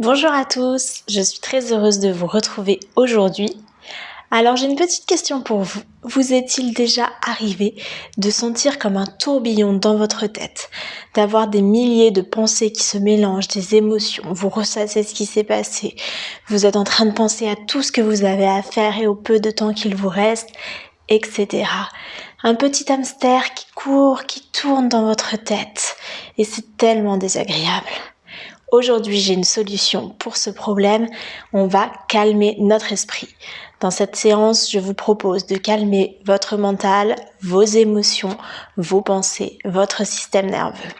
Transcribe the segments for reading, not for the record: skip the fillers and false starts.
Bonjour à tous, je suis très heureuse de vous retrouver aujourd'hui. Alors j'ai une petite question pour vous. Vous est-il déjà arrivé de sentir comme un tourbillon dans votre tête, d'avoir des milliers de pensées qui se mélangent, des émotions, vous ressassez ce qui s'est passé, vous êtes en train de penser à tout ce que vous avez à faire et au peu de temps qu'il vous reste, etc. Un petit hamster qui court, qui tourne dans votre tête et c'est tellement désagréable. Aujourd'hui, j'ai une solution pour ce problème. On va calmer notre esprit. Dans cette séance, je vous propose de calmer votre mental, vos émotions, vos pensées, votre système nerveux.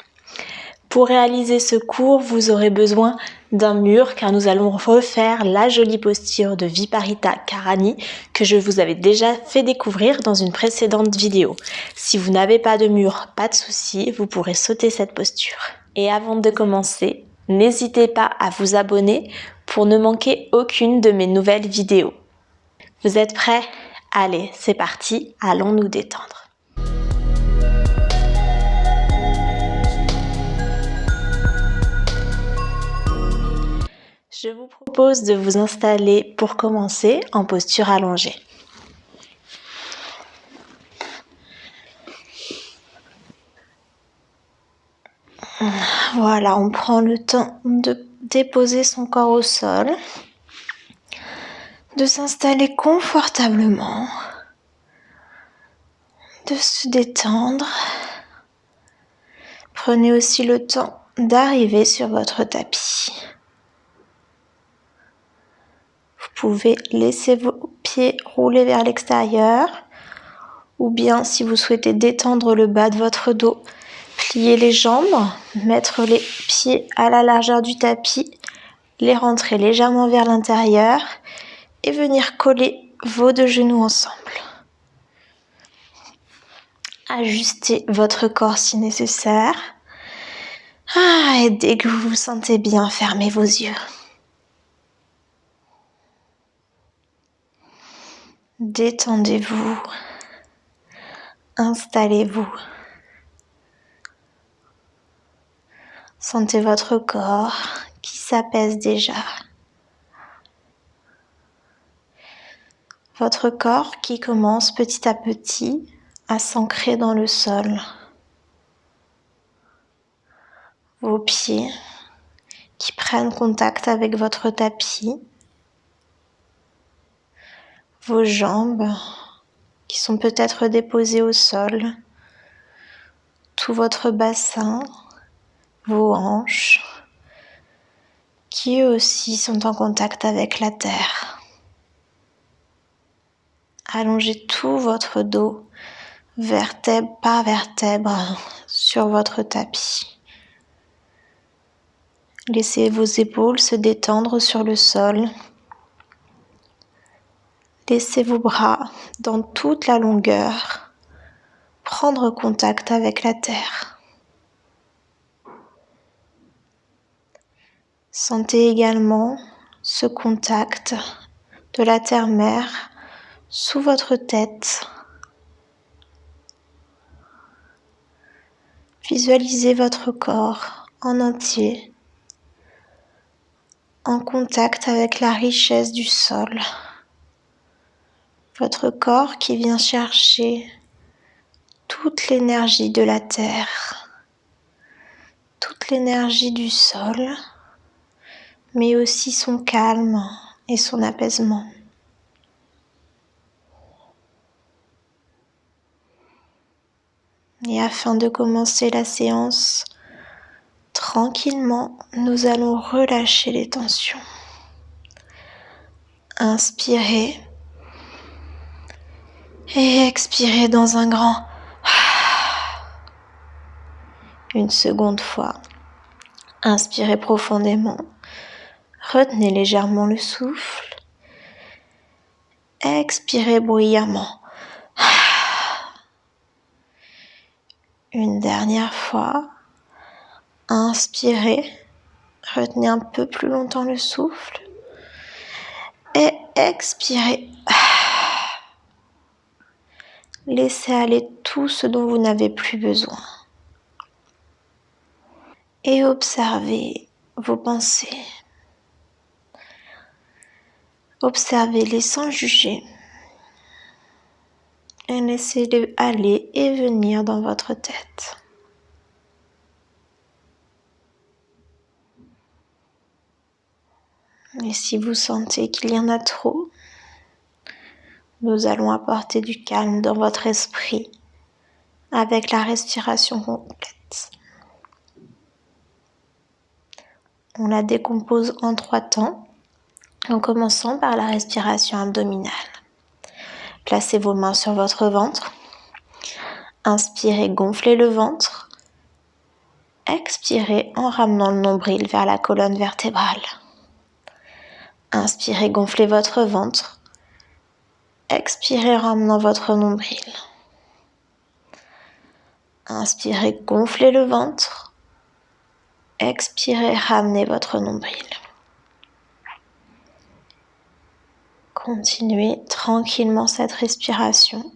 Pour réaliser ce cours, vous aurez besoin d'un mur car nous allons refaire la jolie posture de Viparita Karani que je vous avais déjà fait découvrir dans une précédente vidéo. Si vous n'avez pas de mur, pas de souci, vous pourrez sauter cette posture. Et avant de commencer, n'hésitez pas à vous abonner pour ne manquer aucune de mes nouvelles vidéos. Vous êtes prêts? Allez, c'est parti, allons nous détendre. Je vous propose de vous installer pour commencer en posture allongée. Voilà, on prend le temps de déposer son corps au sol, de s'installer confortablement, de se détendre. Prenez aussi le temps d'arriver sur votre tapis. Vous pouvez laisser vos pieds rouler vers l'extérieur ou bien si vous souhaitez détendre le bas de votre dos, plier les jambes, mettre les pieds à la largeur du tapis, les rentrer légèrement vers l'intérieur et venir coller vos deux genoux ensemble. Ajustez votre corps si nécessaire. Et dès que vous vous sentez bien, fermez vos yeux. Détendez-vous. Installez-vous. Sentez votre corps qui s'apaise déjà. Votre corps qui commence petit à petit à s'ancrer dans le sol. Vos pieds qui prennent contact avec votre tapis. Vos jambes qui sont peut-être déposées au sol. Tout votre bassin, vos hanches qui eux aussi sont en contact avec la terre. Allongez tout votre dos, vertèbre par vertèbre, sur votre tapis. Laissez vos épaules se détendre sur le sol. Laissez vos bras dans toute la longueur prendre contact avec la terre. Sentez également ce contact de la terre-mère sous votre tête. Visualisez votre corps en entier, en contact avec la richesse du sol. Votre corps qui vient chercher toute l'énergie de la terre, toute l'énergie du sol, mais aussi son calme et son apaisement. Et afin de commencer la séance, tranquillement, nous allons relâcher les tensions. Inspirez et expirez dans un grand. Une seconde fois. Inspirez profondément. Retenez légèrement le souffle. Expirez bruyamment. Une dernière fois. Inspirez. Retenez un peu plus longtemps le souffle. Et expirez. Laissez aller tout ce dont vous n'avez plus besoin. Et observez vos pensées. Observez-les sans juger et laissez-les aller et venir dans votre tête. Et si vous sentez qu'il y en a trop, nous allons apporter du calme dans votre esprit avec la respiration complète. On la décompose en 3 temps, en commençant par la respiration abdominale. Placez vos mains sur votre ventre. Inspirez, gonflez le ventre. Expirez en ramenant le nombril vers la colonne vertébrale. Inspirez, gonflez votre ventre. Expirez en ramenant votre nombril. Inspirez, gonflez le ventre. Expirez, ramenez votre nombril. Continuez tranquillement cette respiration.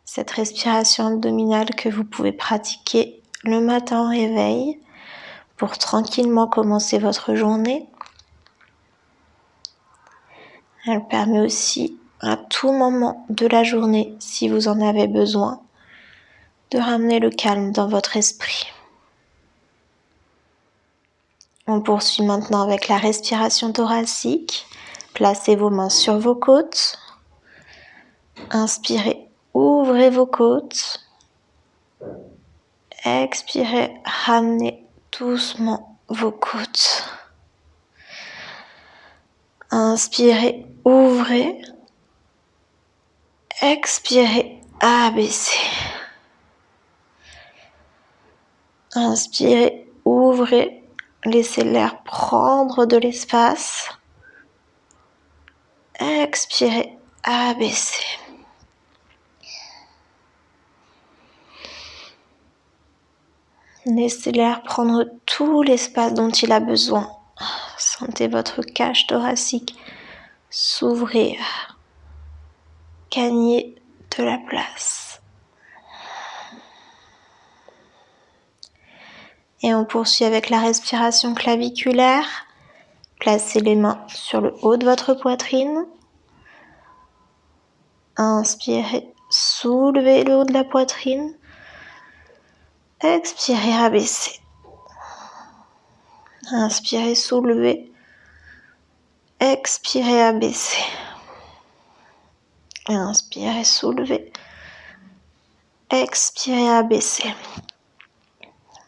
Cette respiration abdominale que vous pouvez pratiquer le matin au réveil pour tranquillement commencer votre journée. Elle permet aussi à tout moment de la journée, si vous en avez besoin, de ramener le calme dans votre esprit. On poursuit maintenant avec la respiration thoracique. Placez vos mains sur vos côtes. Inspirez, ouvrez vos côtes. Expirez, ramenez doucement vos côtes. Inspirez, ouvrez. Expirez, abaissez. Inspirez, ouvrez. Laissez l'air prendre de l'espace. Expirez, abaissez. Laissez l'air prendre tout l'espace dont il a besoin. Sentez votre cage thoracique s'ouvrir, gagner de la place. Et on poursuit avec la respiration claviculaire. Placez les mains sur le haut de votre poitrine. Inspirez, soulevez le haut de la poitrine. Expirez, abaissez. Inspirez, soulevez. Expirez, abaissez. Inspirez, soulevez. Expirez, abaissez.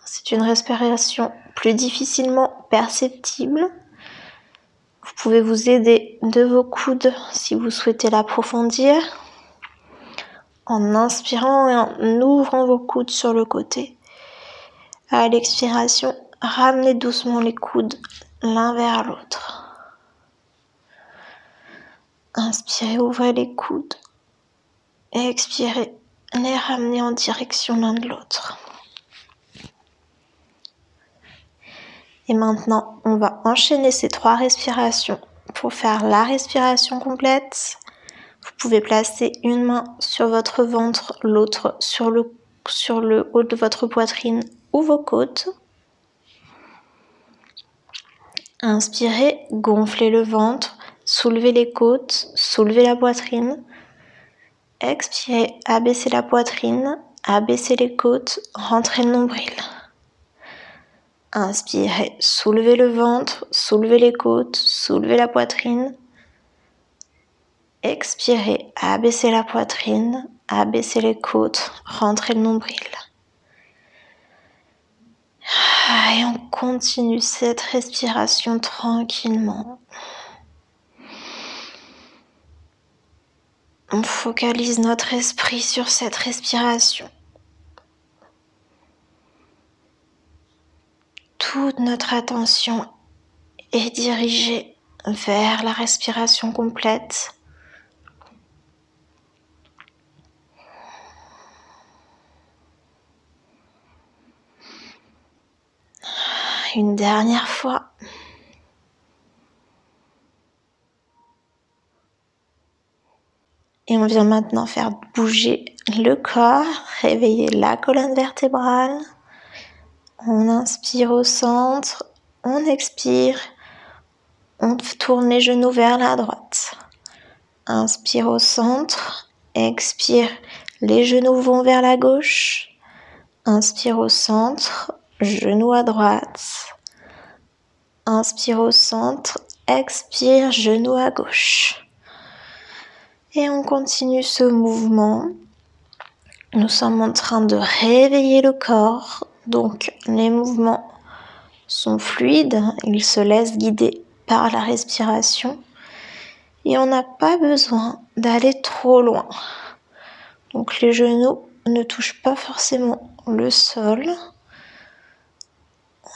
C'est une respiration plus difficilement perceptible. Vous pouvez vous aider de vos coudes si vous souhaitez l'approfondir. En inspirant et en ouvrant vos coudes sur le côté. À l'expiration, ramenez doucement les coudes l'un vers l'autre. Inspirez, ouvrez les coudes. Expirez, les ramenez en direction l'un de l'autre. Et maintenant, on va enchaîner ces 3 respirations pour faire la respiration complète. Vous pouvez placer une main sur votre ventre, l'autre sur le haut de votre poitrine ou vos côtes. Inspirez, gonflez le ventre, soulevez les côtes, soulevez la poitrine. Expirez, abaissez la poitrine, abaissez les côtes, rentrez le nombril. Inspirez, soulevez le ventre, soulevez les côtes, soulevez la poitrine. Expirez, abaissez la poitrine, abaissez les côtes, rentrez le nombril. Et on continue cette respiration tranquillement. On focalise notre esprit sur cette respiration. Toute notre attention est dirigée vers la respiration complète. Une dernière fois. Et on vient maintenant faire bouger le corps, réveiller la colonne vertébrale. On inspire au centre, on expire, On tourne les genoux vers la droite. Inspire au centre. Expire, les genoux vont vers la gauche. Inspire au centre, genoux à droite. Inspire au centre, expire, genoux à gauche. Et on continue ce mouvement. Nous sommes en train de réveiller le corps. Donc les mouvements sont fluides, ils se laissent guider par la respiration. Et on n'a pas besoin d'aller trop loin. Donc les genoux ne touchent pas forcément le sol.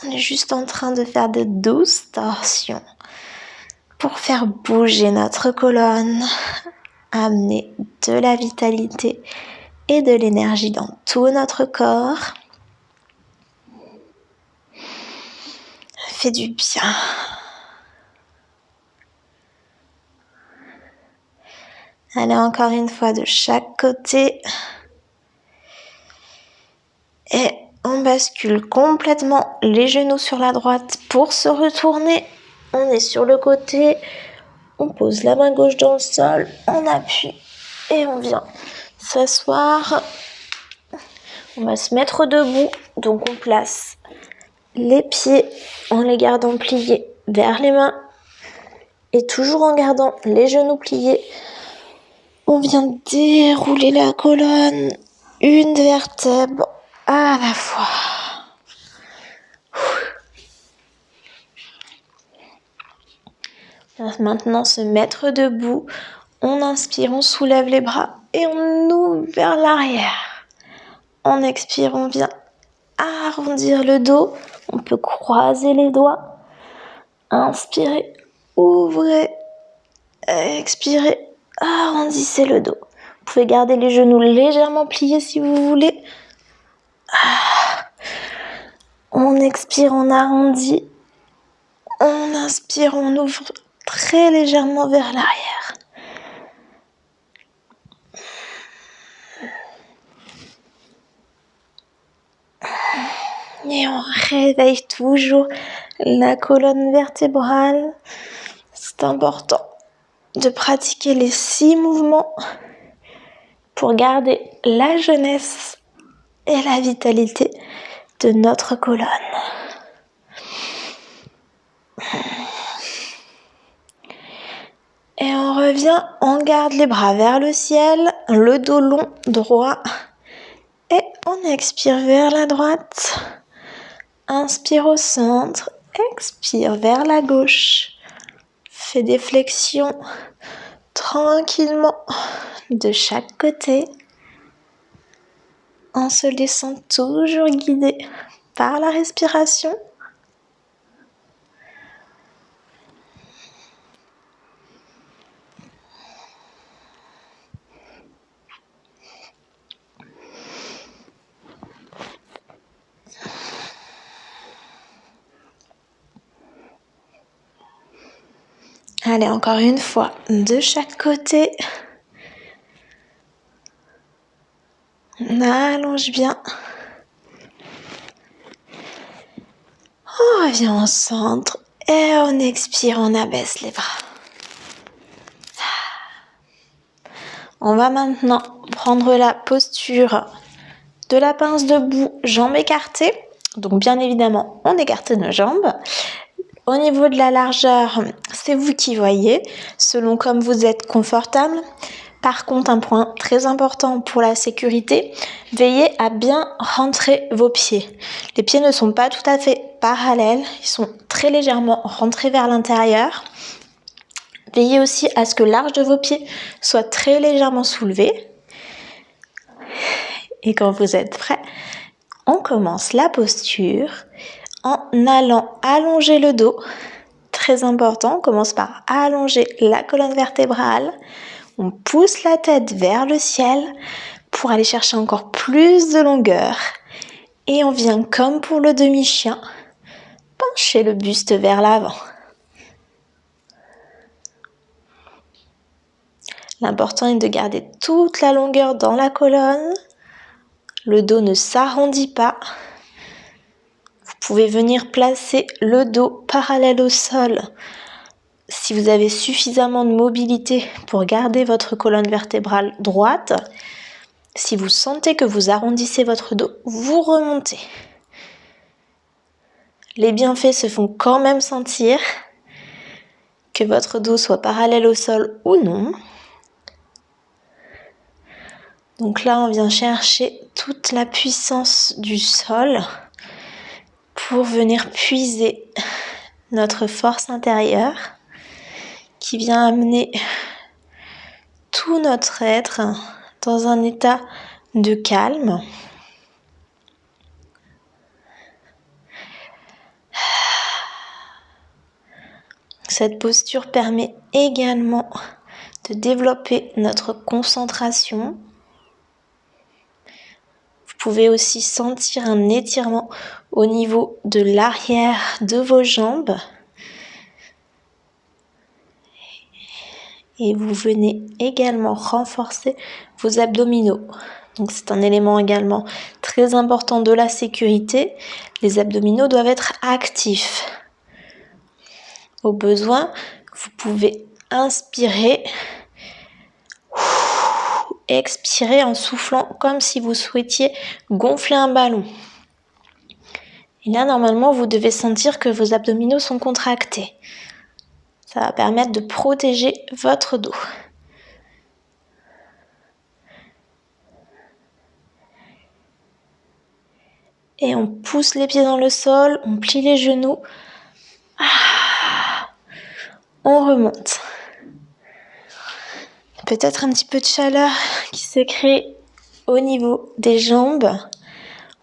On est juste en train de faire de douces torsions pour faire bouger notre colonne, amener de la vitalité et de l'énergie dans tout notre corps. Ça fait du bien. Allez, encore une fois de chaque côté. Et on bascule complètement les genoux sur la droite pour se retourner. On est sur le côté. On pose la main gauche dans le sol. On appuie et on vient s'asseoir. On va se mettre debout. Donc on place les pieds en les gardant pliés vers les mains. Et toujours en gardant les genoux pliés. On vient dérouler la colonne, une vertèbre à la fois. On va maintenant se mettre debout. On inspire, on soulève les bras et on ouvre vers l'arrière. On expire, on vient arrondir le dos. On peut croiser les doigts. Inspirez, ouvrez, expirez, arrondissez le dos. Vous pouvez garder les genoux légèrement pliés si vous voulez. On expire, on arrondit. On inspire, on ouvre très légèrement vers l'arrière. Et on réveille toujours la colonne vertébrale. C'est important de pratiquer les 6 mouvements pour garder la jeunesse et la vitalité de notre colonne. Et on revient, on garde les bras vers le ciel, le dos long, droit. Et on expire vers la droite. Inspire au centre, expire vers la gauche. Fais des flexions tranquillement de chaque côté en se laissant toujours guider par la respiration. Allez, encore une fois, de chaque côté. On allonge bien. On revient au centre et on expire, on abaisse les bras. On va maintenant prendre la posture de la pince debout, jambes écartées. Donc bien évidemment, on écarte nos jambes. Au niveau de la largeur, c'est vous qui voyez, selon comme vous êtes confortable. Par contre, un point très important pour la sécurité, veillez à bien rentrer vos pieds. Les pieds ne sont pas tout à fait parallèles, ils sont très légèrement rentrés vers l'intérieur. Veillez aussi à ce que l'arche de vos pieds soit très légèrement soulevée. Et quand vous êtes prêts, on commence la posture en allant allonger le dos. Très important, on commence par allonger la colonne vertébrale. On pousse la tête vers le ciel pour aller chercher encore plus de longueur. Et on vient comme pour le demi-chien, pencher le buste vers l'avant. L'important est de garder toute la longueur dans la colonne. Le dos ne s'arrondit pas. Vous pouvez venir placer le dos parallèle au sol si vous avez suffisamment de mobilité pour garder votre colonne vertébrale droite, si vous sentez que vous arrondissez votre dos, vous remontez. Les bienfaits se font quand même sentir, que votre dos soit parallèle au sol ou non. Donc là, on vient chercher toute la puissance du sol pour venir puiser notre force intérieure qui vient amener tout notre être dans un état de calme. Cette posture permet également de développer notre concentration. Vous pouvez aussi sentir un étirement au niveau de l'arrière de vos jambes. Et vous venez également renforcer vos abdominaux. Donc c'est un élément également très important de la sécurité. Les abdominaux doivent être actifs. Au besoin, vous pouvez inspirer, expirer en soufflant comme si vous souhaitiez gonfler un ballon. Et là, normalement, vous devez sentir que vos abdominaux sont contractés. Ça va permettre de protéger votre dos. Et on pousse les pieds dans le sol, on plie les genoux. On remonte. Peut-être un petit peu de chaleur qui se crée au niveau des jambes.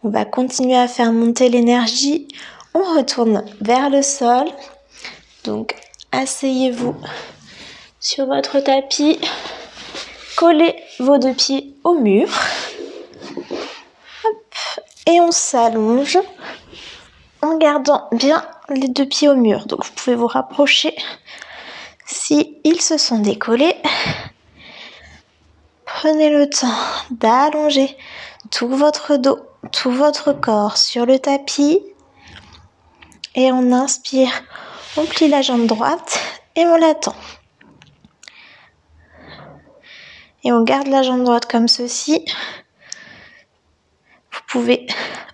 On va continuer à faire monter l'énergie. On retourne vers le sol. Donc, asseyez-vous sur votre tapis. Collez vos deux pieds au mur. Hop. Et on s'allonge en gardant bien les deux pieds au mur. Donc, vous pouvez vous rapprocher si ils se sont décollés. Prenez le temps d'allonger tout votre dos, tout votre corps sur le tapis. Et on inspire, on plie la jambe droite et on la tend. Et on garde la jambe droite comme ceci. Vous pouvez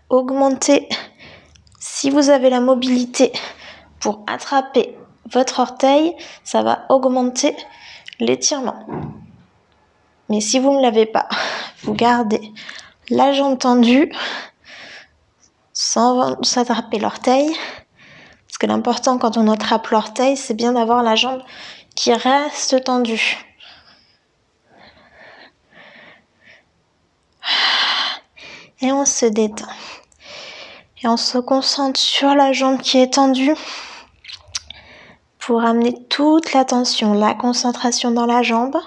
augmenter, si vous avez la mobilité, pour attraper votre orteil, ça va augmenter l'étirement. Mais si vous ne l'avez pas, vous gardez la jambe tendue sans s'attraper l'orteil. Parce que l'important quand on attrape l'orteil, c'est bien d'avoir la jambe qui reste tendue. Et on se détend. Et on se concentre sur la jambe qui est tendue pour amener toute la tension, la concentration dans la jambe.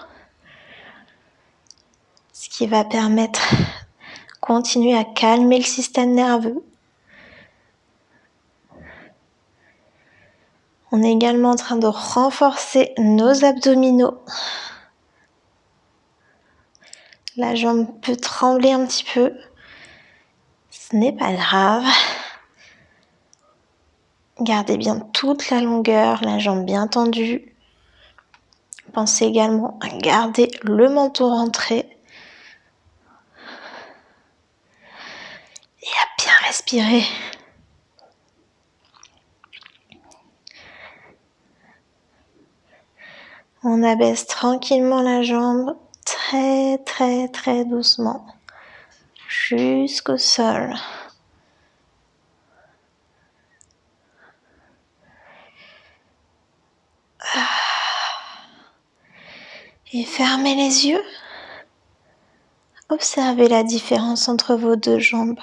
Ce qui va permettre de continuer à calmer le système nerveux. On est également en train de renforcer nos abdominaux. La jambe peut trembler un petit peu. Ce n'est pas grave. Gardez bien toute la longueur, la jambe bien tendue. Pensez également à garder le menton rentré. Et à bien respirer. On abaisse tranquillement la jambe, très très très doucement, jusqu'au sol. Et fermez les yeux. Observez la différence entre vos deux jambes.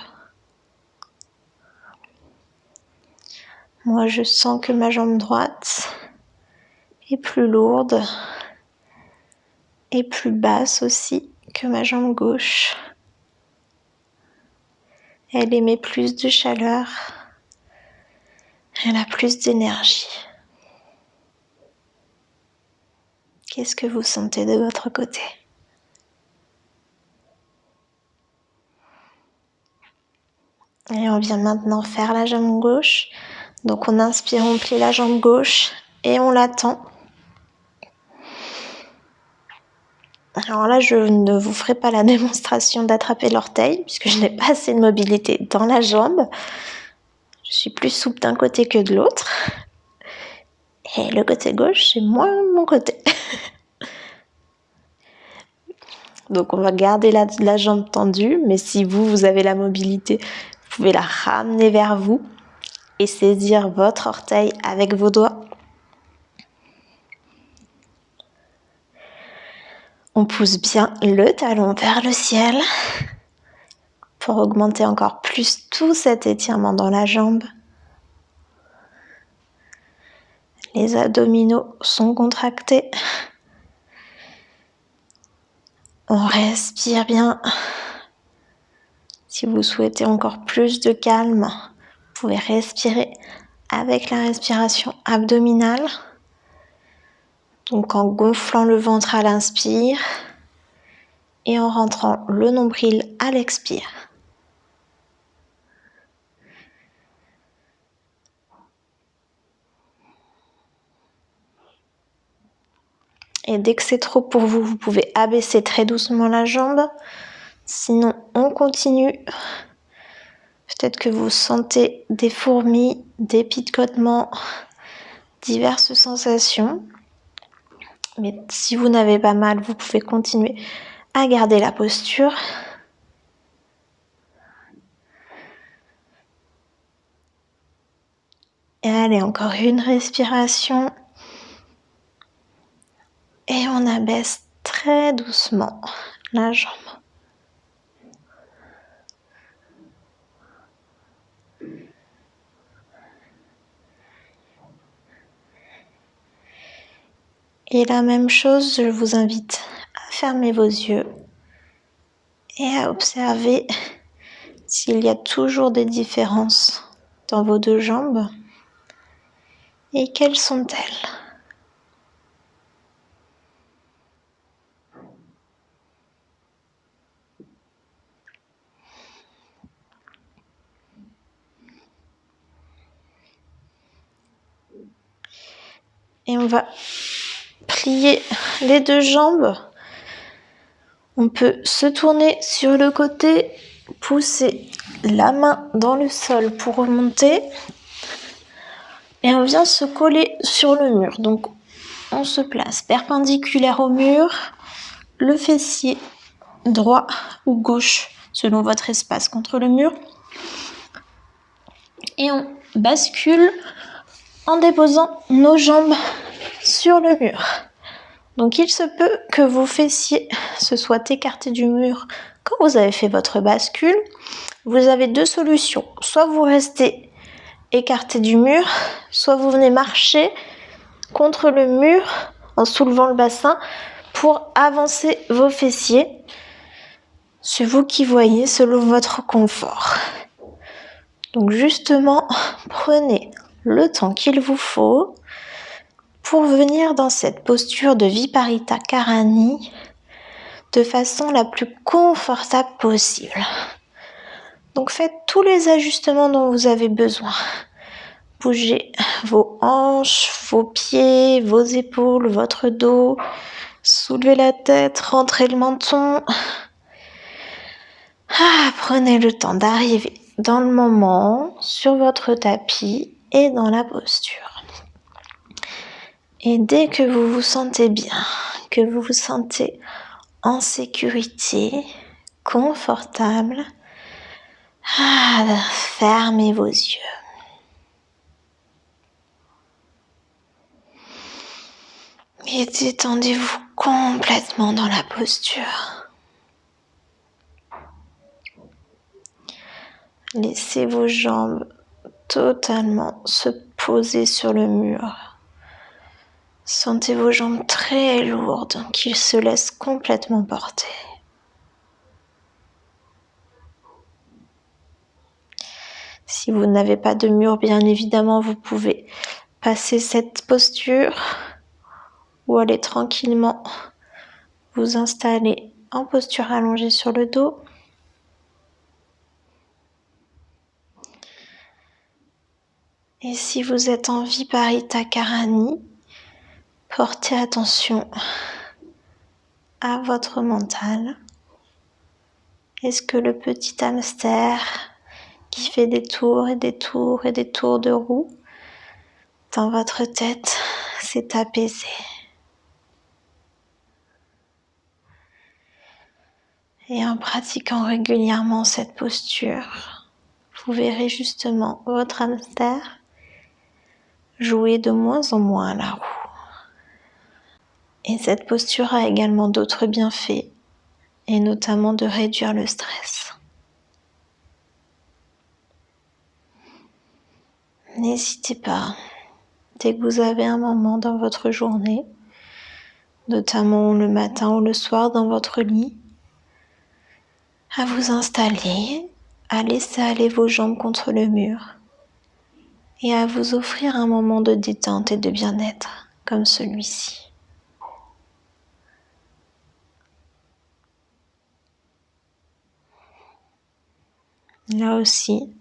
Moi, je sens que ma jambe droite est plus lourde et plus basse aussi que ma jambe gauche. Elle émet plus de chaleur. Elle a plus d'énergie. Qu'est-ce que vous sentez de votre côté ? Et on vient maintenant faire la jambe gauche. Donc on inspire, on plie la jambe gauche et on la tend. Alors là, je ne vous ferai pas la démonstration d'attraper l'orteil, puisque je n'ai pas assez de mobilité dans la jambe. Je suis plus souple d'un côté que de l'autre. Et le côté gauche, c'est moins mon côté. Donc on va garder la jambe tendue, mais si vous avez la mobilité, vous pouvez la ramener vers vous et saisir votre orteil avec vos doigts. On pousse bien le talon vers le ciel pour augmenter encore plus tout cet étirement dans la jambe. Les abdominaux sont contractés. On respire bien. Si vous souhaitez encore plus de calme, vous pouvez respirer avec la respiration abdominale. Donc en gonflant le ventre à l'inspire et en rentrant le nombril à l'expire. Et dès que c'est trop pour vous, vous pouvez abaisser très doucement la jambe. Sinon, on continue. Peut-être que vous sentez des fourmis, des picotements, diverses sensations. Mais si vous n'avez pas mal, vous pouvez continuer à garder la posture. Et allez, encore une respiration. Et on abaisse très doucement la jambe. Et la même chose, je vous invite à fermer vos yeux et à observer s'il y a toujours des différences dans vos deux jambes et quelles sont-elles. Et on va plier les deux jambes. On peut se tourner sur le côté, pousser la main dans le sol pour remonter. Et on vient se coller sur le mur. Donc on se place perpendiculaire au mur, le fessier droit ou gauche selon votre espace contre le mur. Et on bascule en déposant nos jambes sur le mur. Donc il se peut que vos fessiers se soient écartés du mur quand vous avez fait votre bascule. Vous avez deux solutions. Soit vous restez écarté du mur, soit vous venez marcher contre le mur en soulevant le bassin pour avancer vos fessiers. C'est vous qui voyez selon votre confort. Donc justement, prenez le temps qu'il vous faut pour venir dans cette posture de Viparita Karani de façon la plus confortable possible. Donc faites tous les ajustements dont vous avez besoin. Bougez vos hanches, vos pieds, vos épaules, votre dos. Soulevez la tête, rentrez le menton. Prenez le temps d'arriver dans le moment, sur votre tapis et dans la posture. Et dès que vous vous sentez bien, que vous vous sentez en sécurité, confortable, fermez vos yeux. Et détendez-vous complètement dans la posture. Laissez vos jambes totalement se poser sur le mur. Sentez vos jambes très lourdes qui se laissent complètement porter. Si vous n'avez pas de mur, bien évidemment, vous pouvez passer cette posture ou aller tranquillement vous installer en posture allongée sur le dos. Et si vous êtes en Viparita Karani, portez attention à votre mental. Est-ce que le petit hamster qui fait des tours et des tours et des tours de roue dans votre tête s'est apaisé? Et en pratiquant régulièrement cette posture, vous verrez justement votre hamster jouer de moins en moins à la roue. Et cette posture a également d'autres bienfaits, et notamment de réduire le stress. N'hésitez pas, dès que vous avez un moment dans votre journée, notamment le matin ou le soir dans votre lit, à vous installer, à laisser aller vos jambes contre le mur et à vous offrir un moment de détente et de bien-être comme celui-ci. Là aussi,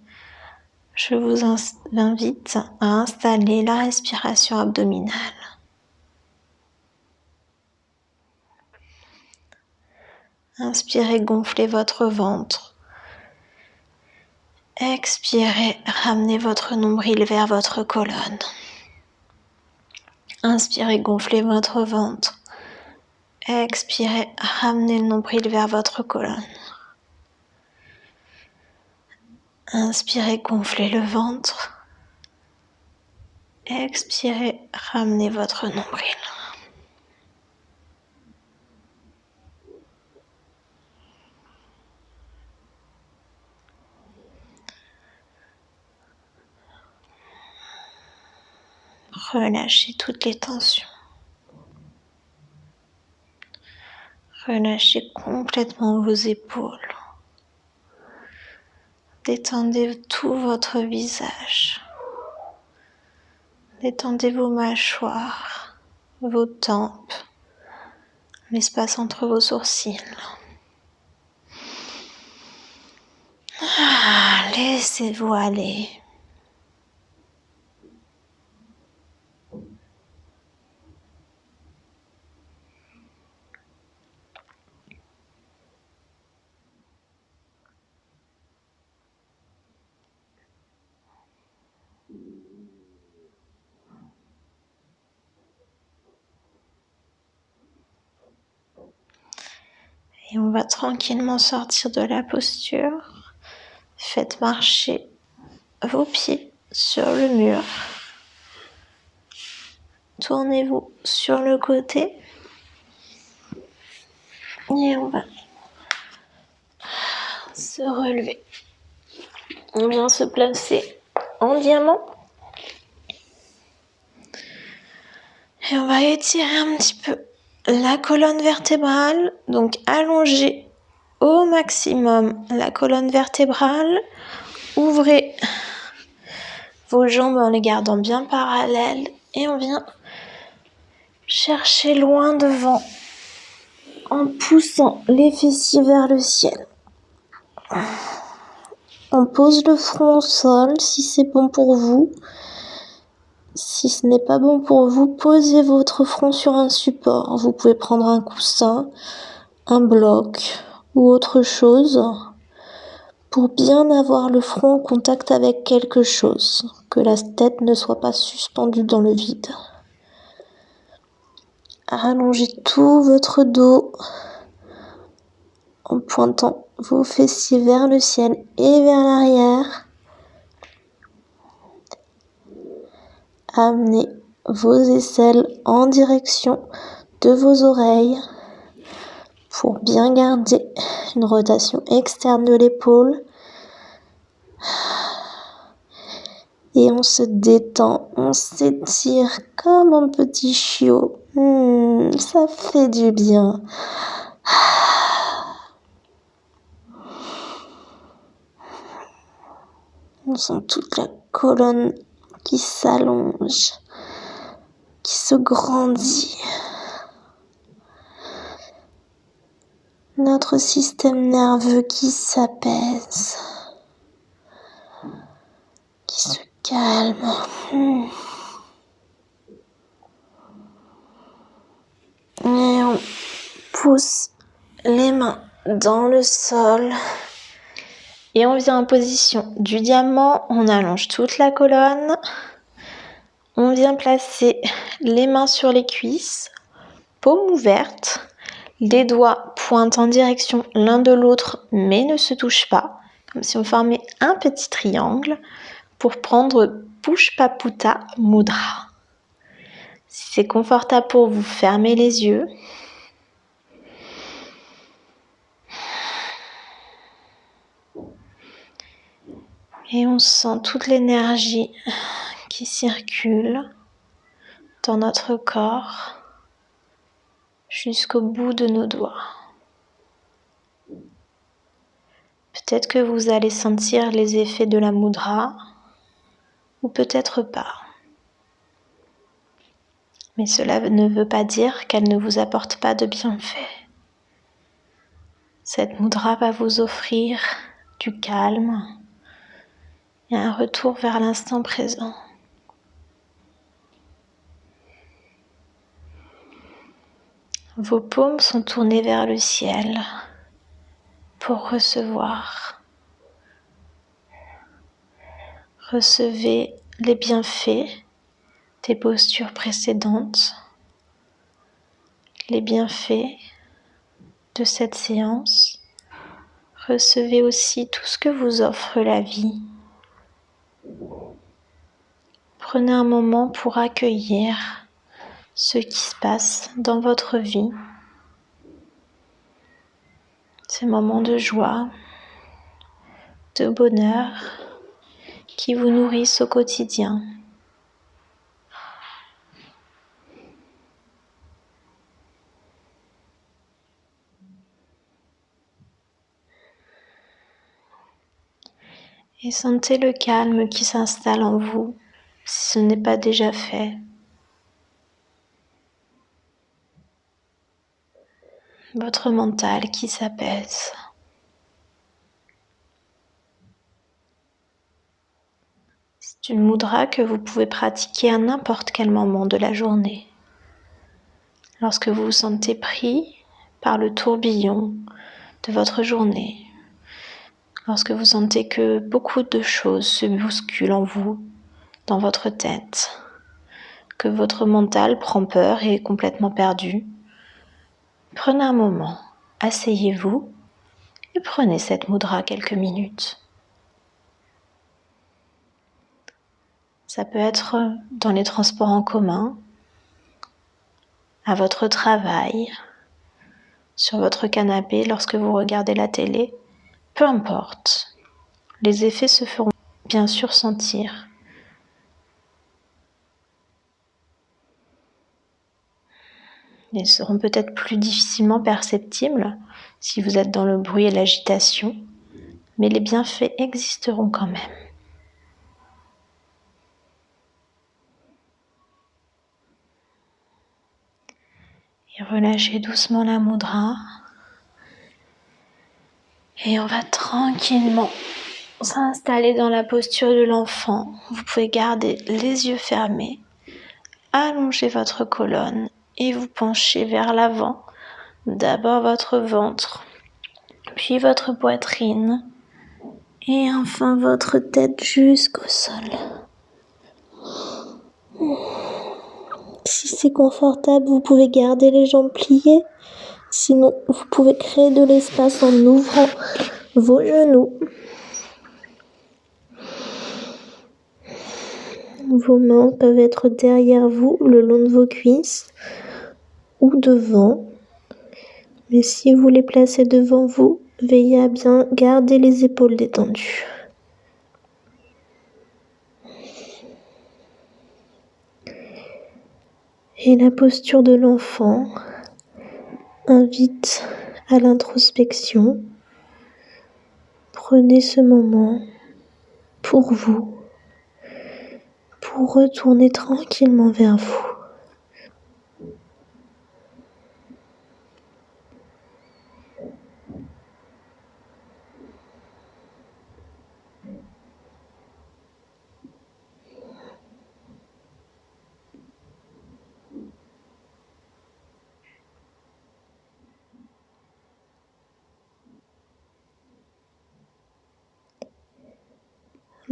je vous invite à installer la respiration abdominale. Inspirez, gonflez votre ventre. Expirez, ramenez votre nombril vers votre colonne. Inspirez, gonflez votre ventre. Expirez, ramenez le nombril vers votre colonne. Inspirez, gonflez le ventre. Expirez, ramenez votre nombril. Relâchez toutes les tensions. Relâchez complètement vos épaules. Détendez tout votre visage. Détendez vos mâchoires, vos tempes, l'espace entre vos sourcils. Laissez-vous aller. Et on va tranquillement sortir de la posture. Faites marcher vos pieds sur le mur. Tournez-vous sur le côté. Et on va se relever. On vient se placer en diamant. Et on va étirer un petit peu la colonne vertébrale. Donc allongez au maximum la colonne vertébrale. Ouvrez vos jambes en les gardant bien parallèles. Et on vient chercher loin devant en poussant les fessiers vers le ciel. On pose le front au sol si c'est bon pour vous. Si ce n'est pas bon pour vous, posez votre front sur un support. Vous pouvez prendre un coussin, un bloc ou autre chose pour bien avoir le front en contact avec quelque chose, que la tête ne soit pas suspendue dans le vide. Rallongez tout votre dos en pointant vos fessiers vers le ciel et vers l'arrière. Amenez vos aisselles en direction de vos oreilles pour bien garder une rotation externe de l'épaule. Et on se détend, on s'étire comme un petit chiot. Ça fait du bien. On sent toute la colonne qui s'allonge, qui se grandit. Notre système nerveux qui s'apaise, qui se calme. Et on pousse les mains dans le sol et on vient en position du diamant, on allonge toute la colonne, on vient placer les mains sur les cuisses, paume ouverte, les doigts pointent en direction l'un de l'autre mais ne se touchent pas, comme si on formait un petit triangle pour prendre Pushpaputa Mudra. Si c'est confortable pour vous, fermez les yeux. Et on sent toute l'énergie qui circule dans notre corps jusqu'au bout de nos doigts. Peut-être que vous allez sentir les effets de la mudra ou peut-être pas. Mais cela ne veut pas dire qu'elle ne vous apporte pas de bienfaits. Cette mudra va vous offrir du calme et un retour vers l'instant présent. Vos paumes sont tournées vers le ciel pour recevoir. Recevez les bienfaits des postures précédentes, les bienfaits de cette séance. Recevez aussi tout ce que vous offre la vie. Prenez un moment pour accueillir ce qui se passe dans votre vie, ces moments de joie, de bonheur qui vous nourrissent au quotidien. Et sentez le calme qui s'installe en vous, si ce n'est pas déjà fait. Votre mental qui s'apaise. C'est une mudra que vous pouvez pratiquer à n'importe quel moment de la journée. Lorsque vous vous sentez pris par le tourbillon de votre journée, lorsque vous sentez que beaucoup de choses se bousculent en vous, dans votre tête, que votre mental prend peur et est complètement perdu, prenez un moment, asseyez-vous et prenez cette mudra quelques minutes. Ça peut être dans les transports en commun, à votre travail, sur votre canapé lorsque vous regardez la télé, peu importe. Les effets se feront bien sûr sentir. Ils seront peut-être plus difficilement perceptibles si vous êtes dans le bruit et l'agitation, mais les bienfaits existeront quand même. Et relâchez doucement la mudra. Et on va tranquillement s'installer dans la posture de l'enfant. Vous pouvez garder les yeux fermés, allonger votre colonne et vous pencher vers l'avant. D'abord votre ventre, puis votre poitrine et enfin votre tête jusqu'au sol. Si c'est confortable, vous pouvez garder les jambes pliées. Sinon, vous pouvez créer de l'espace en ouvrant vos genoux. Vos mains peuvent être derrière vous, le long de vos cuisses ou devant. Mais si vous les placez devant vous, veillez à bien garder les épaules détendues. Et la posture de l'enfant invite à l'introspection. Prenez ce moment pour vous, pour retourner tranquillement vers vous.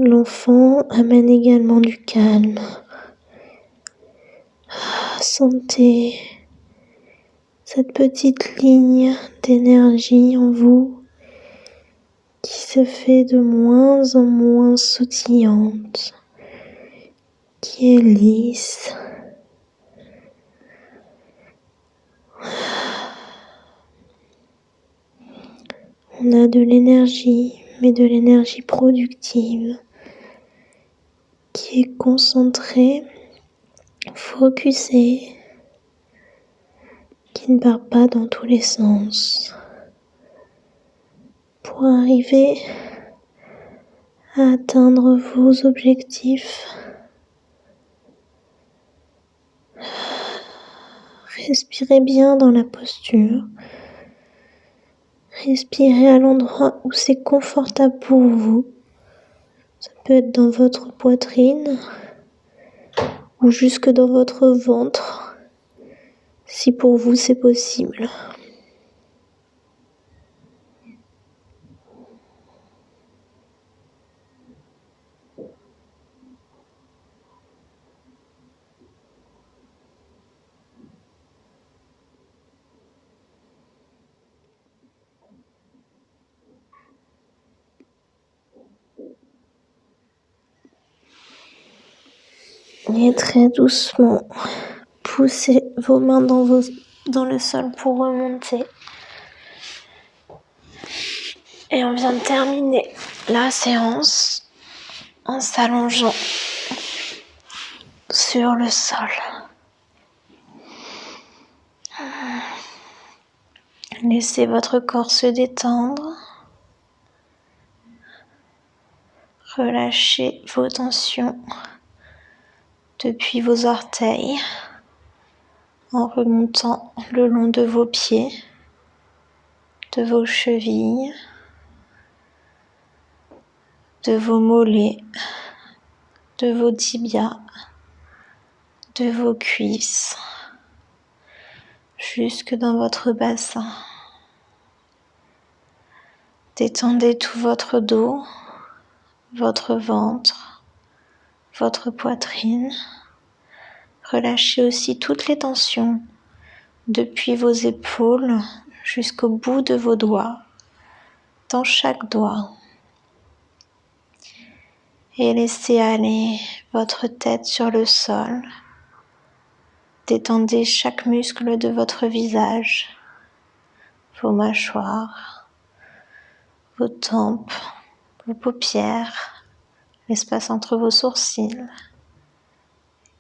L'enfant amène également du calme. Sentez cette petite ligne d'énergie en vous qui se fait de moins en moins sautillante, qui est lisse. On a de l'énergie, mais de l'énergie productive, qui est concentrée, focusée, qui ne part pas dans tous les sens, pour arriver à atteindre vos objectifs. Respirez bien dans la posture. Respirez à l'endroit où c'est confortable pour vous. Ça peut être dans votre poitrine ou jusque dans votre ventre, si pour vous c'est possible. Et très doucement, poussez vos mains dans le sol pour remonter. Et on vient de terminer la séance en s'allongeant sur le sol. Laissez votre corps se détendre. Relâchez vos tensions depuis vos orteils en remontant le long de vos pieds, de vos chevilles, de vos mollets, de vos tibias, de vos cuisses, jusque dans votre bassin. Détendez tout votre dos, votre ventre, votre poitrine. Relâchez aussi toutes les tensions depuis vos épaules jusqu'au bout de vos doigts, dans chaque doigt. Et laissez aller votre tête sur le sol. Détendez chaque muscle de votre visage, vos mâchoires, vos tempes, vos paupières, l'espace entre vos sourcils.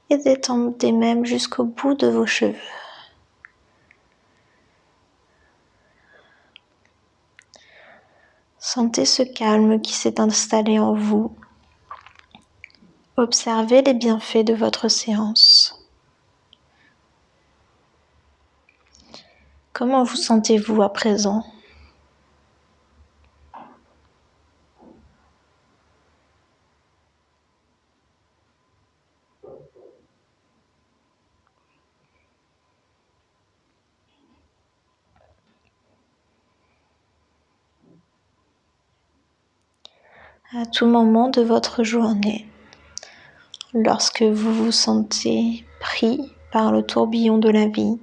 Et détendez même jusqu'au bout de vos cheveux. Sentez ce calme qui s'est installé en vous. Observez les bienfaits de votre séance. Comment vous sentez-vous à présent ? À tout moment de votre journée, lorsque vous vous sentez pris par le tourbillon de la vie,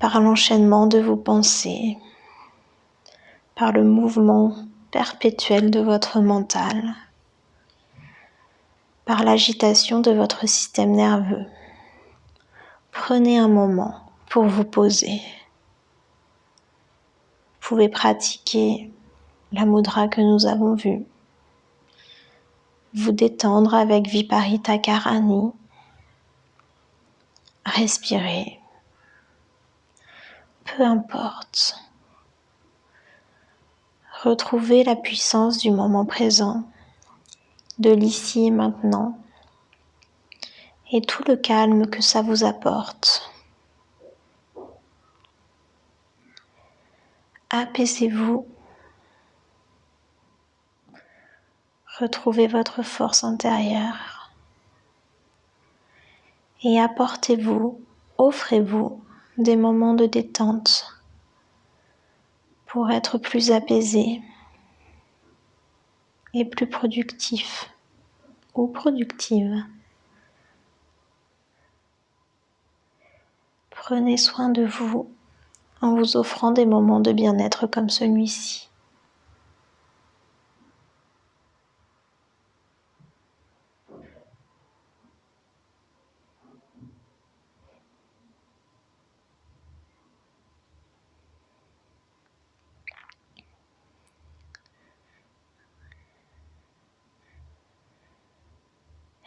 par l'enchaînement de vos pensées, par le mouvement perpétuel de votre mental, par l'agitation de votre système nerveux, prenez un moment pour vous poser. Vous pouvez pratiquer la mudra que nous avons vue, vous détendre avec Viparita Karani, respirer, peu importe. Retrouvez la puissance du moment présent, de l'ici et maintenant, et tout le calme que ça vous apporte. Apaisez-vous, retrouvez votre force intérieure et apportez-vous, offrez-vous des moments de détente pour être plus apaisé et plus productif ou productive. Prenez soin de vous en vous offrant des moments de bien-être comme celui-ci.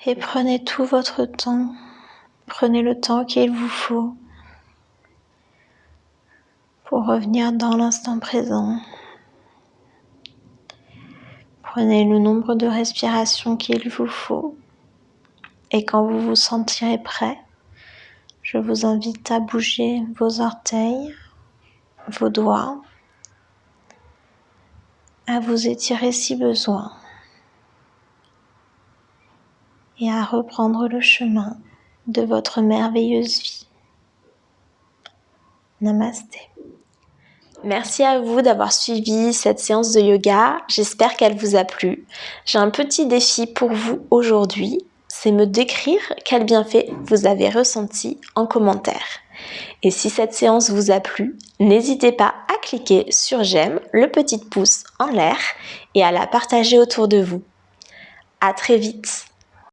Et prenez tout votre temps. Prenez le temps qu'il vous faut pour revenir dans l'instant présent. Prenez le nombre de respirations qu'il vous faut. Et quand vous vous sentirez prêt, je vous invite à bouger vos orteils, vos doigts, à vous étirer si besoin et à reprendre le chemin de votre merveilleuse vie. Namasté. Merci à vous d'avoir suivi cette séance de yoga. J'espère qu'elle vous a plu. J'ai un petit défi pour vous aujourd'hui, c'est me décrire quel bienfait vous avez ressenti en commentaire. Et si cette séance vous a plu, n'hésitez pas à cliquer sur j'aime, le petit pouce en l'air et à la partager autour de vous. À très vite.